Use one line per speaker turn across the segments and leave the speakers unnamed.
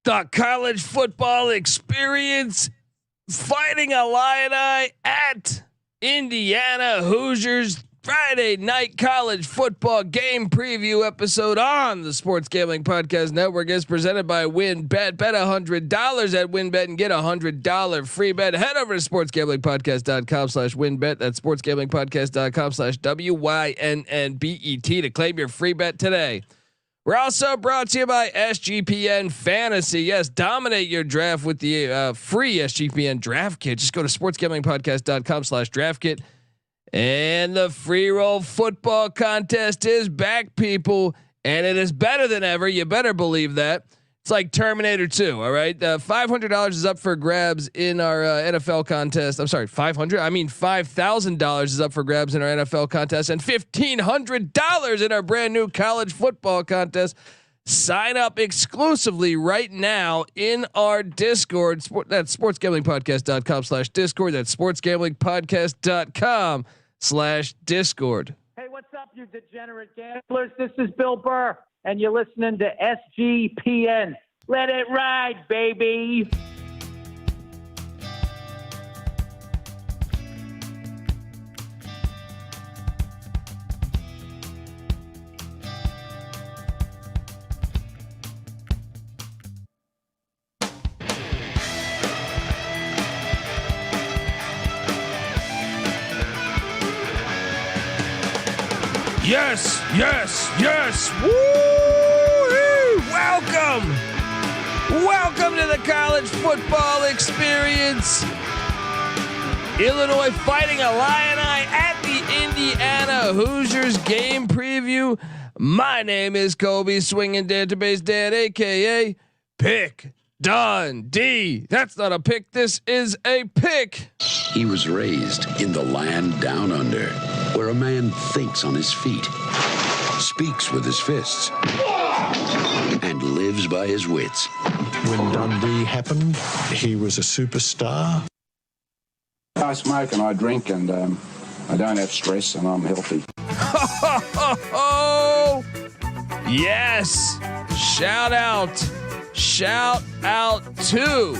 The college football experience, Fighting Illini at Indiana Hoosiers Friday night college football game preview episode on the Sports Gambling Podcast Network is presented by WynnBET. Bet $100 at WynnBET and get $100 free bet. Head over to sportsgamblingpodcast.com/WynnBET. That's sportsgamblingpodcast.com/WYNNBET to claim your free bet today. We're also brought to you by SGPN Fantasy. Yes, dominate your draft with the free SGPN draft kit. Just go to sportsgamblingpodcast.com/draft kit. And the free roll football contest is back, people, and it is better than ever. You better believe that. It's like Terminator 2. All right, $500 is up for grabs in our NFL contest. I'm sorry, $5,000 is up for grabs in our NFL contest, and $1,500 in our brand new college football contest. Sign up exclusively right now in our Discord. That's sportsgamblingpodcast.com/Discord. That's sportsgamblingpodcast.com/Discord.
Hey, what's up, you degenerate gamblers? This is Bill Burr, and you're listening to SGPN. Let it ride, baby.
Yes, yes, yes. Woo! Welcome to the college football experience. Illinois Fighting Illini at the Indiana Hoosiers game preview. My name is Kobe Swinging Database Dad, aka Pick Dundee. That's not a pick. This is a pick.
He was raised in the land down under, where a man thinks on his feet, speaks with his fists, and lives by his wits.
When Dundee happened, he was a superstar.
I smoke and I drink and I don't have stress and I'm healthy.
Oh, yes. Shout out to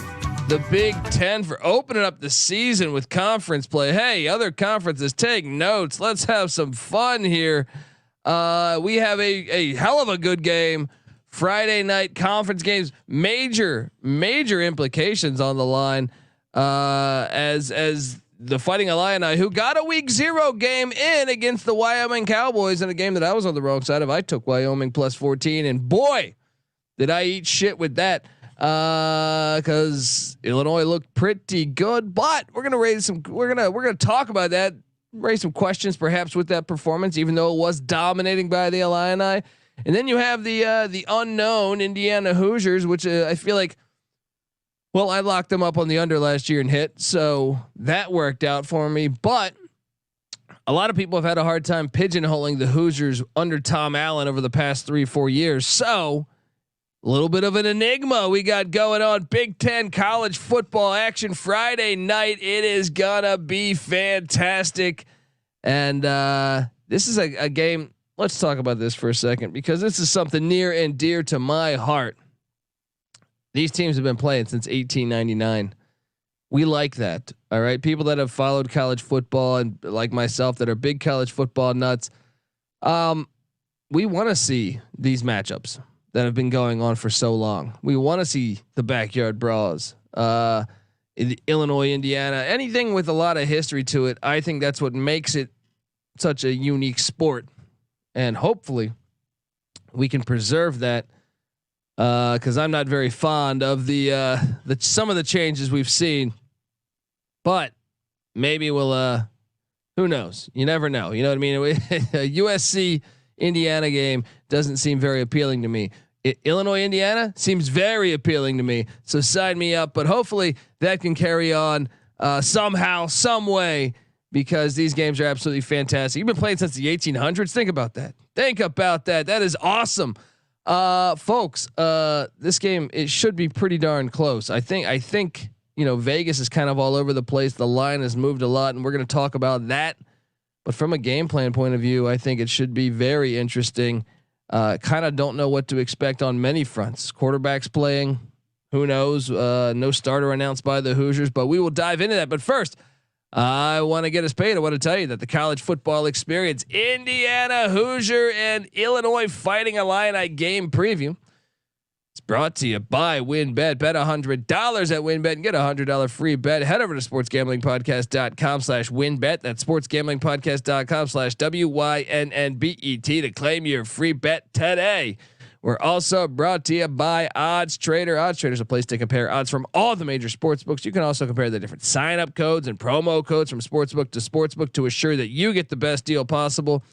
the Big Ten for opening up the season with conference play. Hey, other conferences, take notes. Let's have some fun here. We have a hell of a good game. Friday night conference games, major implications on the line. As the Fighting Illini, who got a week 0 game in against the Wyoming Cowboys in a game that I was on the wrong side of. I took Wyoming plus 14, and boy, did I eat shit with that. Cause Illinois looked pretty good, but we're gonna talk about that, raise some questions perhaps with that performance, even though it was dominating by the Illini. And then you have the unknown Indiana Hoosiers, which I feel like, well, I locked them up on the under last year and hit, so that worked out for me. But a lot of people have had a hard time pigeonholing the Hoosiers under Tom Allen over the past 3-4 years. So a little bit of an enigma we got going on. Big Ten college football action Friday night. It is gonna be fantastic. And this is a game. Let's talk about this for a second, because this is something near and dear to my heart. These teams have been playing since 1899. We like that. All right. People that have followed college football, and like myself that are big college football nuts. We want to see these matchups that have been going on for so long. We want to see the backyard brawls, Illinois, Indiana, anything with a lot of history to it. I think that's what makes it such a unique sport, and hopefully we can preserve that. Cause I'm not very fond of the some of the changes we've seen, but maybe we'll, who knows? You never know. You know what I mean? A USC Indiana game doesn't seem very appealing to me. Illinois, Indiana seems very appealing to me. So sign me up, but hopefully that can carry on somehow, some way, because these games are absolutely fantastic. You've been playing since the 1800s. Think about that. That is awesome. Folks, this game, it should be pretty darn close. I think, you know, Vegas is kind of all over the place. The line has moved a lot, and we're going to talk about that. But from a game plan point of view, I think it should be very interesting. Kind of don't know what to expect on many fronts. Quarterbacks playing, Who knows? No starter announced by the Hoosiers, but we will dive into that. But first, I want to get us paid. I want to tell you that the college football experience, Indiana Hoosier and Illinois Fighting Illini game preview, it's brought to you by WinBet. Bet $100 at WinBet and get $100 free bet. Head over to sportsgamblingpodcast.com/WinBet. That's sportsgamblingpodcast.com/WYNNBET to claim your free bet today. We're also brought to you by Odds Trader. Odds Trader is a place to compare odds from all the major sports books. You can also compare the different sign-up codes and promo codes from sportsbook to sportsbook to assure that you get the best deal possible.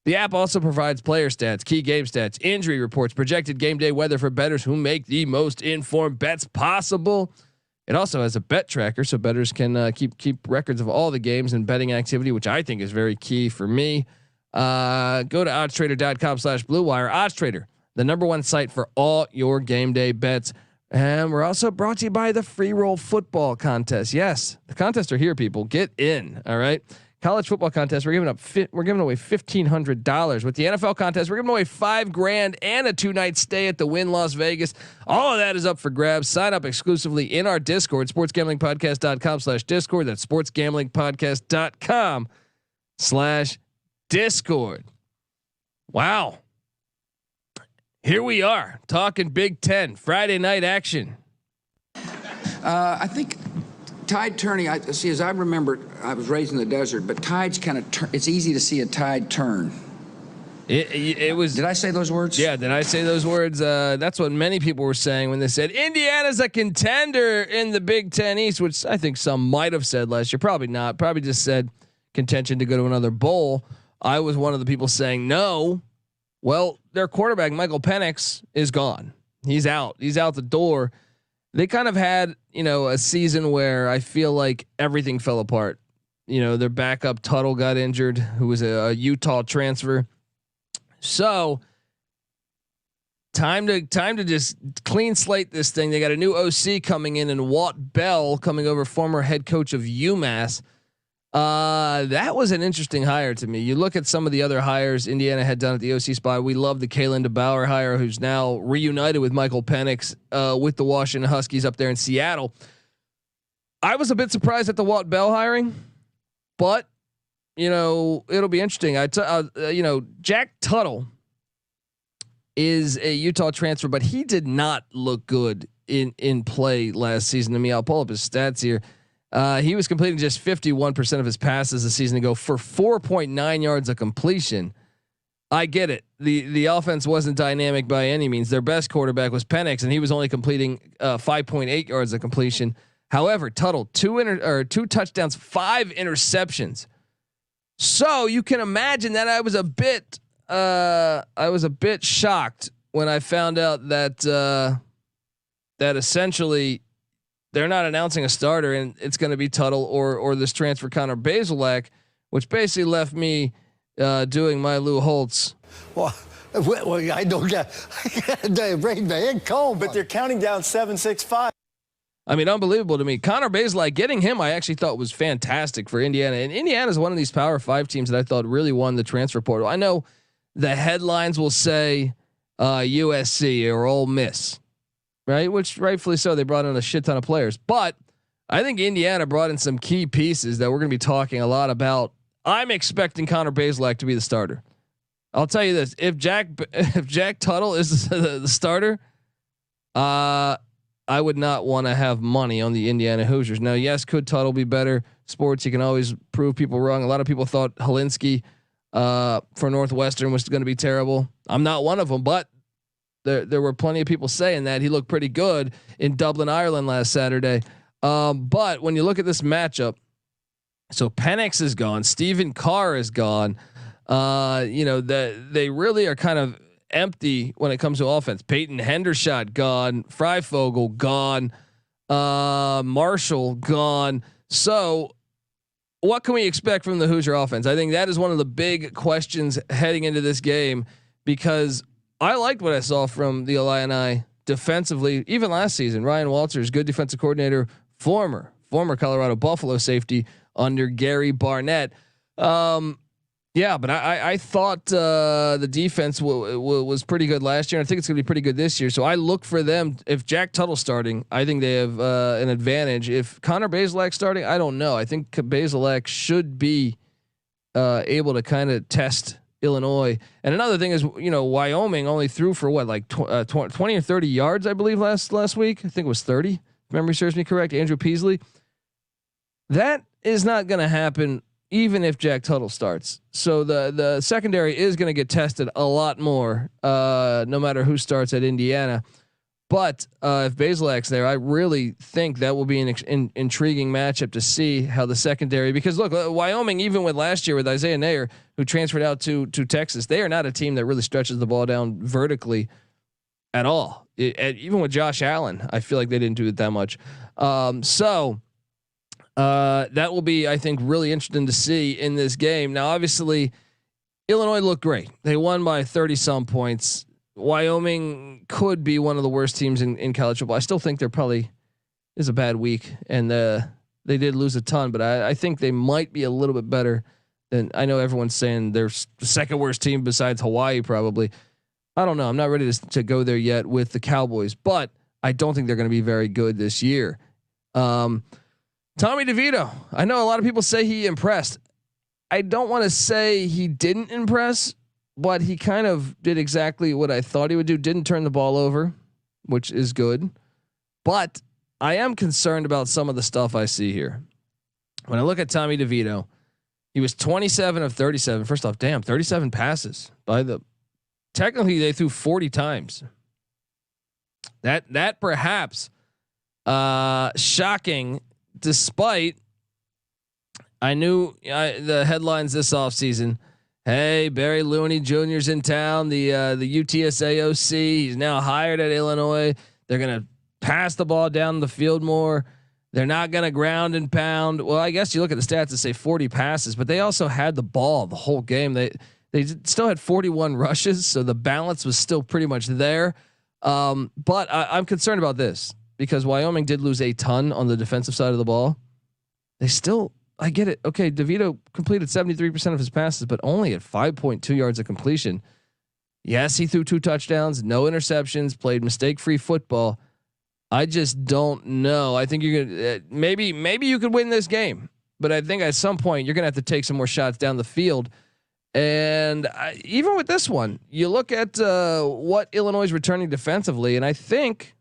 The app also provides player stats, key game stats, injury reports, projected game day weather for bettors who make the most informed bets possible. It also has a bet tracker, so bettors can keep records of all the games and betting activity, which I think is very key for me. Go to oddstrader.com/Blue Wire. Odds Trader, the #1 site for all your game day bets. And we're also brought to you by the FREEROLL football contest. Yes, the contests are here, people. Get in. All right. College football contest. We're giving away $1,500 with the NFL contest. We're giving away $5,000 and a 2-night stay at the Wynn Las Vegas. All of that is up for grabs. Sign up exclusively in our Discord, sportsgamblingpodcast.com/Discord. That's sportsgamblingpodcast.com/Discord. Wow. Here we are talking Big Ten Friday night action.
I think tide turning. As I remember, I was raised in the desert, but tides kind of it's easy to see a tide turn.
It was.
Did I say those words?
Yeah, did I say those words? That's what many people were saying when they said Indiana's a contender in the Big Ten East, which I think some might have said last year. Probably not. Probably just said contention to go to another bowl. I was one of the people saying no. Well, their quarterback, Michael Penix, is gone. He's out. He's out the door. They kind of had, a season where I feel like everything fell apart. Their backup Tuttle got injured, who was a Utah transfer. So time to just clean slate this thing. They got a new OC coming in, and Walt Bell coming over, former head coach of UMass. That was an interesting hire to me. You look at some of the other hires Indiana had done at the OC spot. We love the Kalen DeBauer hire, who's now reunited with Michael Penix with the Washington Huskies up there in Seattle. I was a bit surprised at the Walt Bell hiring, but it'll be interesting. Jack Tuttle is a Utah transfer, but he did not look good in play last season to me. I'll pull up his stats here. He was completing just 51% of his passes a season ago for 4.9 yards of completion. I get it. The offense wasn't dynamic by any means. Their best quarterback was Penix, and he was only completing 5.8 yards of completion. However, Tuttle, 2 touchdowns, 5 interceptions. So you can imagine that I was a bit shocked when I found out that essentially they're not announcing a starter, and it's going to be Tuttle or this transfer Connor Bazelak, which basically left me doing my Lou Holtz.
Well, I don't get they bring the head cold, but they're counting down 7-6-5.
I mean, unbelievable to me. Connor Bazelak, getting him, I actually thought was fantastic for Indiana, and Indiana is one of these Power 5 teams that I thought really won the transfer portal. I know the headlines will say USC or Ole Miss. Right, which rightfully so. They brought in a shit ton of players, but I think Indiana brought in some key pieces that we're going to be talking a lot about. I'm expecting Connor Bazelak to be the starter. I'll tell you this: if Jack Tuttle is the starter, I would not want to have money on the Indiana Hoosiers. Now, yes, could Tuttle be better? Sports, you can always prove people wrong. A lot of people thought Helinski for Northwestern was going to be terrible. I'm not one of them, but there were plenty of people saying that he looked pretty good in Dublin, Ireland last Saturday. But when you look at this matchup, so Penix is gone, Stephen Carr is gone. They really are kind of empty when it comes to offense. Peyton Hendershot gone, Freifogel gone, Marshall gone. So what can we expect from the Hoosier offense? I think that is one of the big questions heading into this game, because I liked what I saw from the Illini defensively, even last season. Ryan Walters, good defensive coordinator, former Colorado Buffalo safety under Gary Barnett. Yeah, but I thought the defense was pretty good last year. And I think it's going to be pretty good this year. So I look for them. If Jack Tuttle's starting, I think they have an advantage. If Connor Bazelak's starting, I don't know. I think Bazelak should be able to kind of test Illinois. And another thing is, Wyoming only threw for what, like 20 or 30 yards, I believe last week. I think it was 30. If memory serves me correct. Andrew Peasley. That is not going to happen even if Jack Tuttle starts. So the secondary is going to get tested a lot more, no matter who starts at Indiana. But if Bazelak's there, I really think that will be an intriguing matchup to see how the secondary. Because look, Wyoming, even with last year with Isaiah Nair, who transferred out to Texas, they are not a team that really stretches the ball down vertically at all. Even with Josh Allen, I feel like they didn't do it that much. That will be, I think, really interesting to see in this game. Now, obviously, Illinois looked great. They won by 30 some points. Wyoming could be one of the worst teams in college football. I still think they're probably is a bad week, and they did lose a ton, but I think they might be a little bit better than. I know everyone's saying they're the second worst team besides Hawaii, probably. I don't know. I'm not ready to go there yet with the Cowboys, but I don't think they're going to be very good this year. Tommy DeVito. I know a lot of people say he impressed. I don't want to say he didn't impress, but he kind of did exactly what I thought he would do. Didn't turn the ball over, which is good. But I am concerned about some of the stuff I see here. When I look at Tommy DeVito, he was 27 of 37. First off, 37 passes technically they threw 40 times. That perhaps shocking. Despite, I knew the headlines this offseason. Hey, Barry Looney Jr.'s in town. The UTSA OC. He's now hired at Illinois. They're gonna pass the ball down the field more. They're not gonna ground and pound. Well, I guess you look at the stats and say 40 passes, but they also had the ball the whole game. They still had 41 rushes, so the balance was still pretty much there. But I'm concerned about this. Because Wyoming did lose a ton on the defensive side of the ball. They still, I get it. Okay, DeVito completed 73% of his passes, but only at 5.2 yards of completion. Yes, he threw 2 touchdowns, no interceptions, played mistake-free football. I just don't know. I think you're gonna maybe you could win this game, but I think at some point you're gonna have to take some more shots down the field. And even with this one, you look at what Illinois is returning defensively, and I think.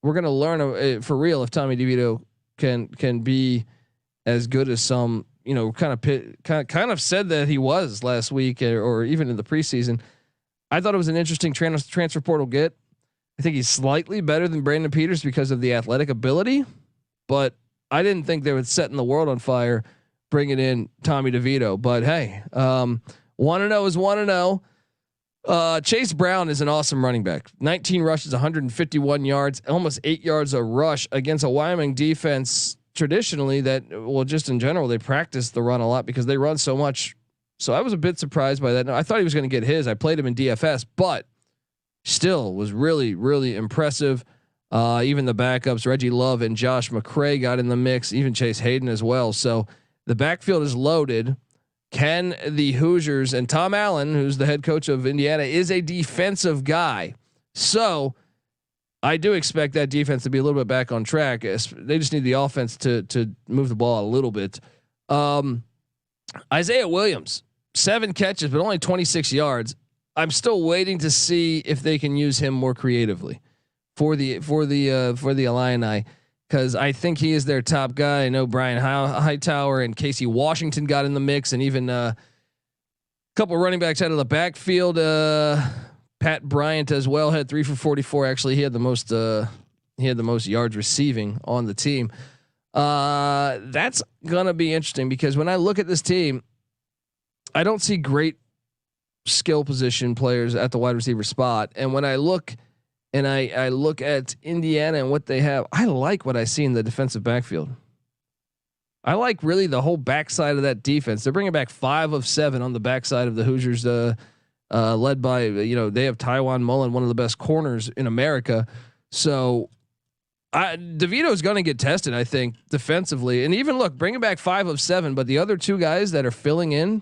We're gonna learn for real if Tommy DeVito can be as good as some kind of said that he was last week or even in the preseason. I thought it was an interesting transfer portal get. I think he's slightly better than Brandon Peters because of the athletic ability, but I didn't think they would set the world on fire bringing in Tommy DeVito. But hey, 1-0 is 1-0. Chase Brown is an awesome running back. 19 rushes, 151 yards, almost 8 yards a rush against a Wyoming defense. Traditionally, just in general, they practice the run a lot because they run so much. So I was a bit surprised by that. I thought he was going to get his. I played him in DFS, but still was really, really impressive. Even the backups, Reggie Love and Josh McCray got in the mix. Even Chase Hayden as well. So the backfield is loaded. Can the Hoosiers and Tom Allen, who's the head coach of Indiana, is a defensive guy. So I do expect that defense to be a little bit back on track. They just need the offense to move the ball a little bit. Isaiah Williams, 7 catches, but only 26 yards. I'm still waiting to see if they can use him more creatively for the Illini. Because I think he is their top guy. I know Brian Hightower and Casey Washington got in the mix, and even a couple running backs out of the backfield. Pat Bryant as well had 3 for 44. Actually, he had the most yards receiving on the team. That's gonna be interesting because when I look at this team, I don't see great skill position players at the wide receiver spot, and when I look. And I look at Indiana and what they have. I like what I see in the defensive backfield. I like really the whole backside of that defense. They're bringing back 5 of 7 on the backside of the Hoosiers, led by they have Tywan Mullen, one of the best corners in America. So DeVito is going to get tested, I think, defensively. And even look, bringing back 5 of 7, but the other 2 guys that are filling in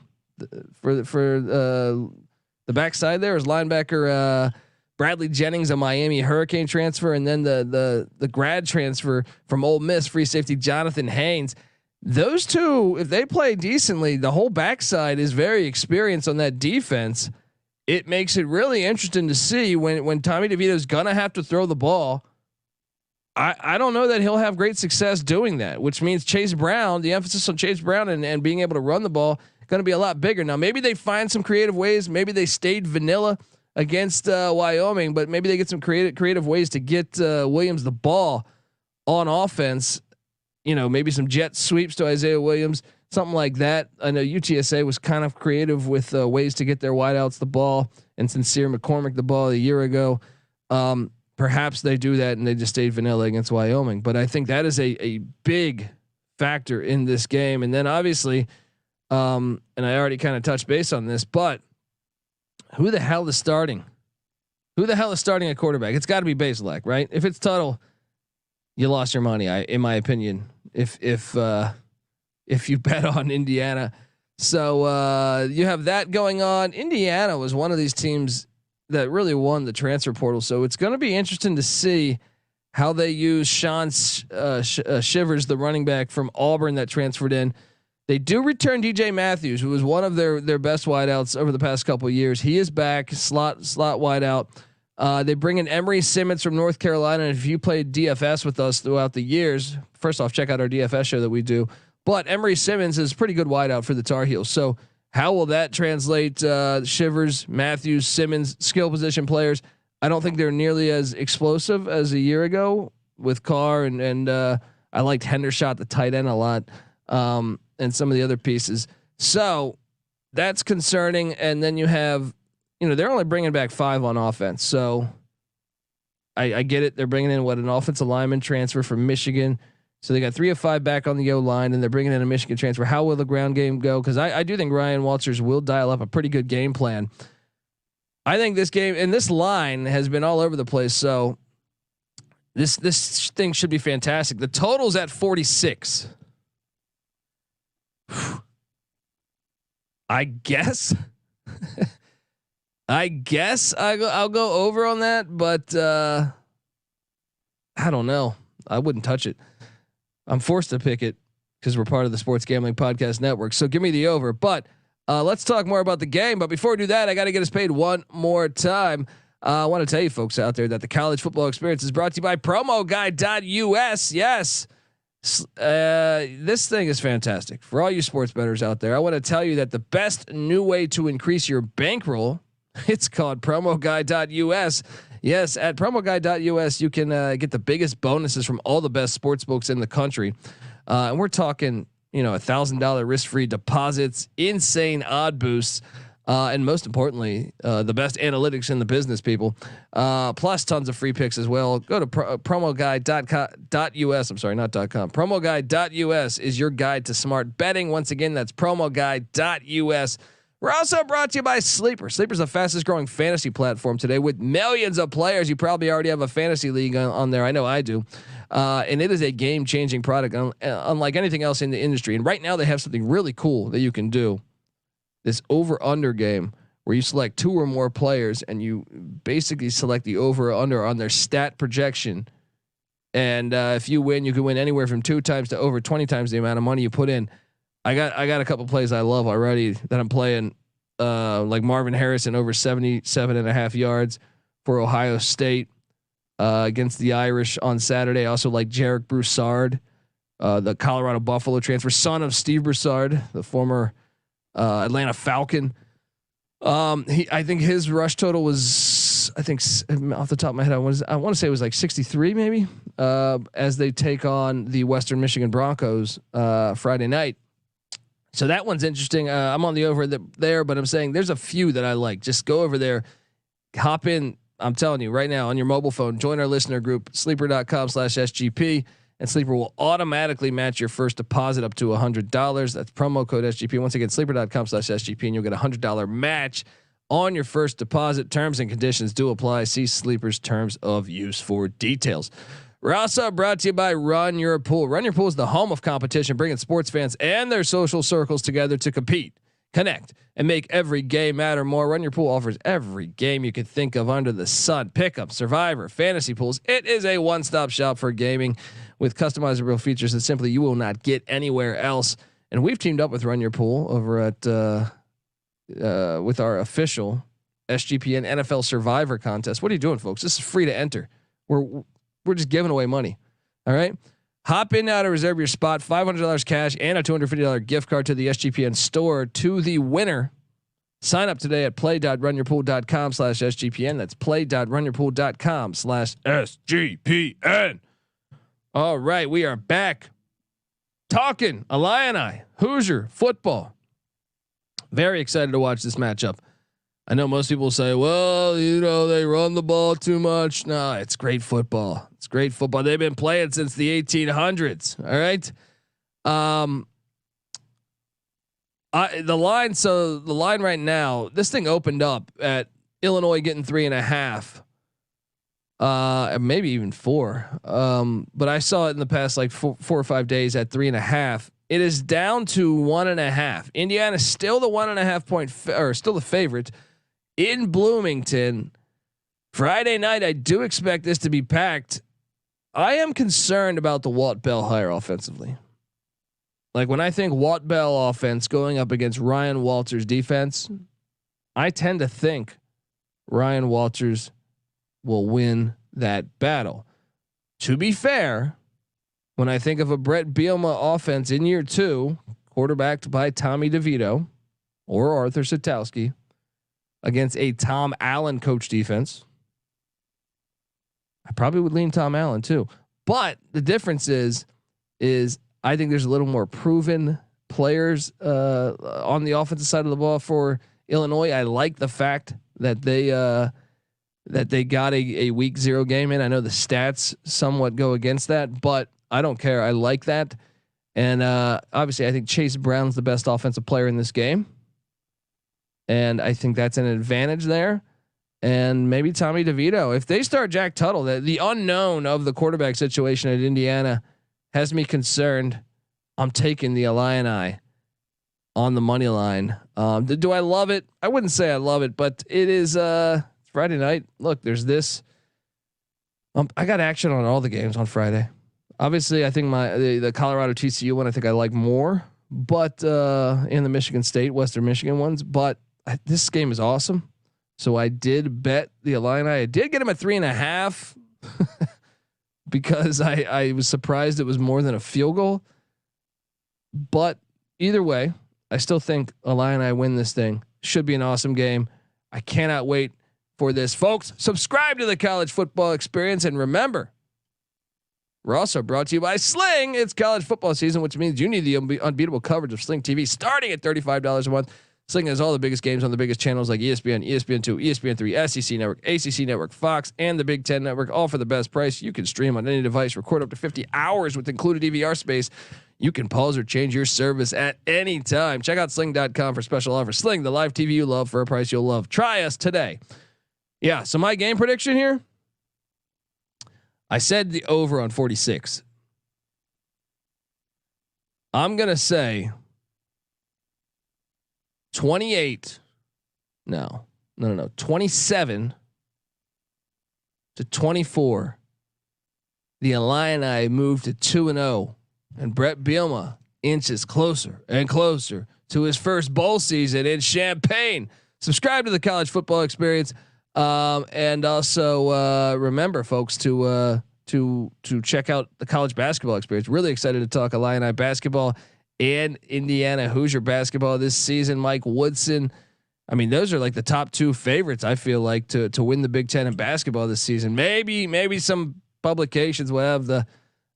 for the backside there is linebacker Bradley Jennings, a Miami Hurricane transfer, and then the grad transfer from Ole Miss, free safety Jonathan Haynes. Those two, if they play decently, the whole backside is very experienced on that defense. It makes it really interesting to see when Tommy DeVito's gonna have to throw the ball. I don't know that he'll have great success doing that, which means Chase Brown, the emphasis on Chase Brown and being able to run the ball, going to be a lot bigger. Now, maybe they find some creative ways. Maybe they stayed vanilla against Wyoming, but maybe they get some creative ways to get Williams the ball on offense. You know, maybe some jet sweeps to Isaiah Williams, something like that. I know UTSA was kind of creative with ways to get their wideouts the ball and Sincere McCormick the ball a year ago. Perhaps they do that and they just stayed vanilla against Wyoming. But I think that is a big factor in this game. And then obviously, and I already kind of touched base on this, but who the hell is starting? Who the hell is starting at quarterback? It's got to be Bazelak, right? If it's Tuttle, you lost your money, in my opinion. If you bet on Indiana, so you have that going on. Indiana was one of these teams that really won the transfer portal, so it's going to be interesting to see how they use Sean Shivers, the running back from Auburn that transferred in. They do return DJ Matthews, who was one of their best wideouts over the past couple of years. He is back, slot wideout. They bring in Emory Simmons from North Carolina. And if you played DFS with us throughout the years, first off, check out our DFS show that we do. But Emory Simmons is a pretty good wideout for the Tar Heels. So how will that translate? Shivers, Matthews, Simmons, skill position players. I don't think they're nearly as explosive as a year ago with Carr and I liked Hendershot, the tight end, a lot, and some of the other pieces. So that's concerning. And then you have, they're only bringing back 5 on offense. So I get it. They're bringing in an offensive lineman transfer from Michigan. So they got 3 of 5 back on the O line, and they're bringing in a Michigan transfer. How will the ground game go? Because I do think Ryan Walters will dial up a pretty good game plan. I think this game and this line has been all over the place. So this thing should be fantastic. The total's at 46. I guess. I'll go over on that, but I don't know. I wouldn't touch it. I'm forced to pick it because we're part of the Sports Gambling Podcast Network. So give me the over. But let's talk more about the game. But before we do that, I got to get us paid one more time. I want to tell you folks out there that the college football experience is brought to you by promoguy.us. Yes. This thing is fantastic for all you sports bettors out there. I want to tell you that the best new way to increase your bankroll, it's called promoguy.us. Yes, at promoguy.us, you can get the biggest bonuses from all the best sports books in the country. And we're talking, $1,000 risk-free deposits, insane odd boosts, and most importantly, the best analytics in the business, people. Plus tons of free picks as well. Go to promoguy.us. I'm sorry, not .com. Promoguy.us is your guide to smart betting. Once again, that's promoguy.us. We're also brought to you by Sleeper. Sleeper's the fastest growing fantasy platform today with millions of players. You probably already have a fantasy league on there. I know I do. And it is a game changing product unlike anything else in the industry. And right now they have something really cool that you can do. This over under game where you select 2 or more players and you basically select the over or under on their stat projection. And if you win, you can win anywhere from 2 times to over 20 times the amount of money you put in. I got a couple plays I love already that I'm playing, like Marvin Harrison over 77.5 yards for Ohio State against the Irish on Saturday. I also like Jarek Broussard, the Colorado Buffalo transfer, son of Steve Broussard, the former Atlanta Falcon. I think his rush total was, I think off the top of my head, I want to say it was like 63 maybe, as they take on the Western Michigan Broncos Friday night. So that one's interesting. I'm on the over there, but I'm saying there's a few that I like. Just go over there, hop in. I'm telling you right now on your mobile phone, join our listener group, sleeper.com/SGP, and Sleeper will automatically match your first deposit up to $100. That's promo code SGP. Once again, sleeper.com/SGP, and you'll get $100 match on your first deposit. Terms and conditions do apply. See Sleeper's terms of use for details. We're also brought to you by Run Your Pool. Run Your Pool is the home of competition, bringing sports fans and their social circles together to compete. Connect and make every game matter more. Run Your Pool offers every game you could think of under the sun. Pickup, Survivor, fantasy pools. It is a one-stop shop for gaming with customizable features that simply you will not get anywhere else. And we've teamed up with Run Your Pool over at with our official SGPN NFL Survivor contest. What are you doing, folks? This is free to enter. We're just giving away money. All right. Hop in now to reserve your spot. $500 cash and a $250 gift card to the SGPN store to the winner. Sign up today at play.runyourpool.com/SGPN. That's play.runyourpool.com/SGPN. All right. We are back talking Illini Hoosier football. Very excited to watch this matchup. I know most people say, well, they run the ball too much. No, it's great football. It's great football. They've been playing since the 1800s. All right. The line. So the line right now, this thing opened up at Illinois getting 3.5, maybe even 4. But I saw it in the past like 4 or 5 days at 3.5. It is down to 1.5. Indiana's still the 1.5 point, or still the favorite in Bloomington. Friday night, I do expect this to be packed. I am concerned about the Walt Bell hire offensively. Like when I think Walt Bell offense going up against Ryan Walters defense, I tend to think Ryan Walters will win that battle. To be fair, when I think of a Brett Bielema offense in year 2, quarterbacked by Tommy DeVito or Arthur Satowski against a Tom Allen coach defense, I probably would lean Tom Allen too. But the difference is I think there's a little more proven players on the offensive side of the ball for Illinois. I like the fact that they got a week 0 game in. I know the stats somewhat go against that, but I don't care. I like that. And obviously I think Chase Brown's the best offensive player in this game. And I think that's an advantage there. And maybe Tommy DeVito, if they start Jack Tuttle, the unknown of the quarterback situation at Indiana has me concerned. I'm taking the Illini on the money line. Do I love it? I wouldn't say I love it, but it is Friday night. Look, there's this. I got action on all the games on Friday. Obviously, I think the Colorado TCU one I think I like more, but in the Michigan State, Western Michigan ones. But this game is awesome. So I did bet the Illini. I did get him at 3.5 because I was surprised it was more than a field goal. But either way, I still think Illini win this thing. Should be an awesome game. I cannot wait for this, folks. Subscribe to the College Football Experience, and remember, we're also brought to you by Sling. It's college football season, which means you need the unbeatable coverage of Sling TV, starting at $35 a month. Sling has all the biggest games on the biggest channels like ESPN, ESPN2, ESPN3, SEC Network, ACC Network, Fox, and the Big Ten Network, all for the best price. You can stream on any device, record up to 50 hours with included DVR space. You can pause or change your service at any time. Check out sling.com for special offers. Sling, the live TV you love for a price you'll love. Try us today. Yeah, so my game prediction here, I said the over on 46. I'm going to say 27 to 24. The Illini moved to 2-0, and Brett Bielema inches closer and closer to his first bowl season in Champaign. Subscribe to the College Football Experience, and also remember, folks, to check out the College Basketball Experience. Really excited to talk Illini basketball and Indiana Hoosier basketball this season. Mike Woodson, I mean, those are like the top 2 favorites. I feel like to win the Big Ten in basketball this season. Maybe some publications will have the,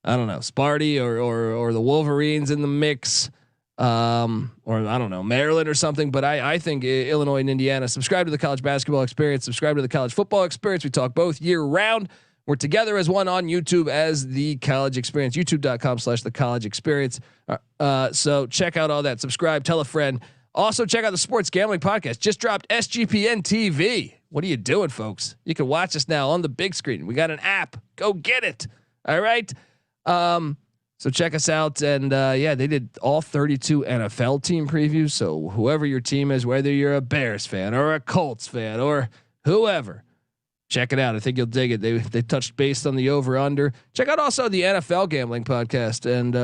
I don't know, Sparty or the Wolverines in the mix, or I don't know, Maryland or something. But I think Illinois and Indiana. Subscribe to the College Basketball Experience. Subscribe to the College Football Experience. We talk both year round. We're together as one on YouTube as the College Experience, youtube.com/the College Experience. So check out all that. Subscribe, tell a friend. Also check out the Sports Gambling Podcast. Just dropped SGPN TV. What are you doing, folks? You can watch us now on the big screen. We got an app. Go get it. All right. So check us out. And yeah, they did all 32 NFL team previews. So whoever your team is, whether you're a Bears fan or a Colts fan or whoever, check it out. I think you'll dig it. They touched base on the over under. Check out also the NFL gambling podcast, and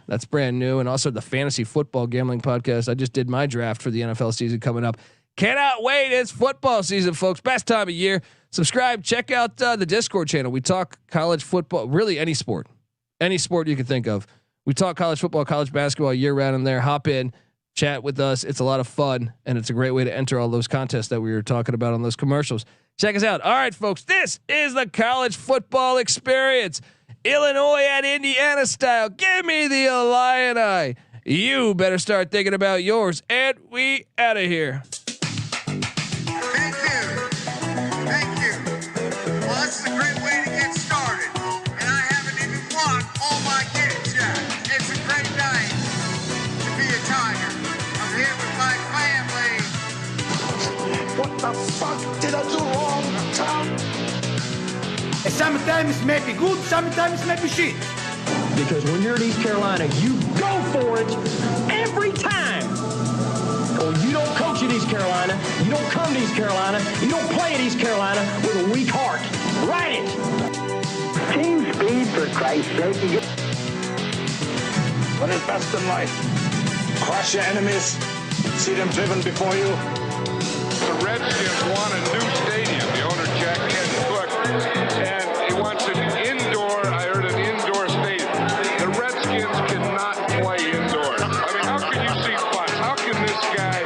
that's brand new. And also the fantasy football gambling podcast. I just did my draft for the NFL season coming up. Cannot wait. It's football season, folks. Best time of year. Subscribe. Check out the Discord channel. We talk college football, really any sport you can think of. We talk college football, college basketball year round in there. Hop in, chat with us. It's a lot of fun, and it's a great way to enter all those contests that we were talking about on those commercials. Check us out. All right, folks, this is the college football experience. Illinois at Indiana style. Give me the Illini. You better start thinking about yours, and we out of here.
Thank you. Well, this is a great way to get started. And I haven't even won all my games yet. It's a great night to be a Tiger. I'm here with my family.
What the fuck did I do wrong, Tom?
Sometimes it may be good, sometimes it may be shit.
Because when you're at East Carolina, you go for it every time. Or you don't coach at East Carolina, you don't come to East Carolina, you don't play at East Carolina with a weak heart. Write it.
Team speed, for Christ's sake.
What is best in life? Crush your enemies, see them driven before you.
The Redskins want a new stadium. The owner, Jack Cook, and he wants an indoor. I heard an indoor stadium. The Redskins cannot play indoors. I mean, how can you see fun? How can this guy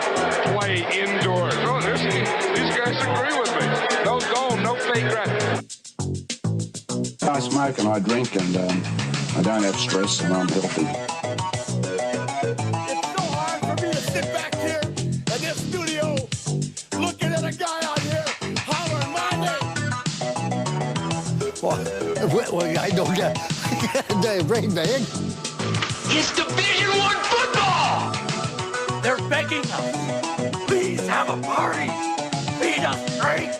play indoors? Oh, these guys agree with me. No dome, no fake grass.
I smoke and I drink and I don't have stress and I'm healthy.
It's so hard for me to sit back here in this studio looking at a guy out here hollering my name. Well, I don't get the brain bag.
It's Division I football!
They're begging us. Please have a party. Feed us drinks.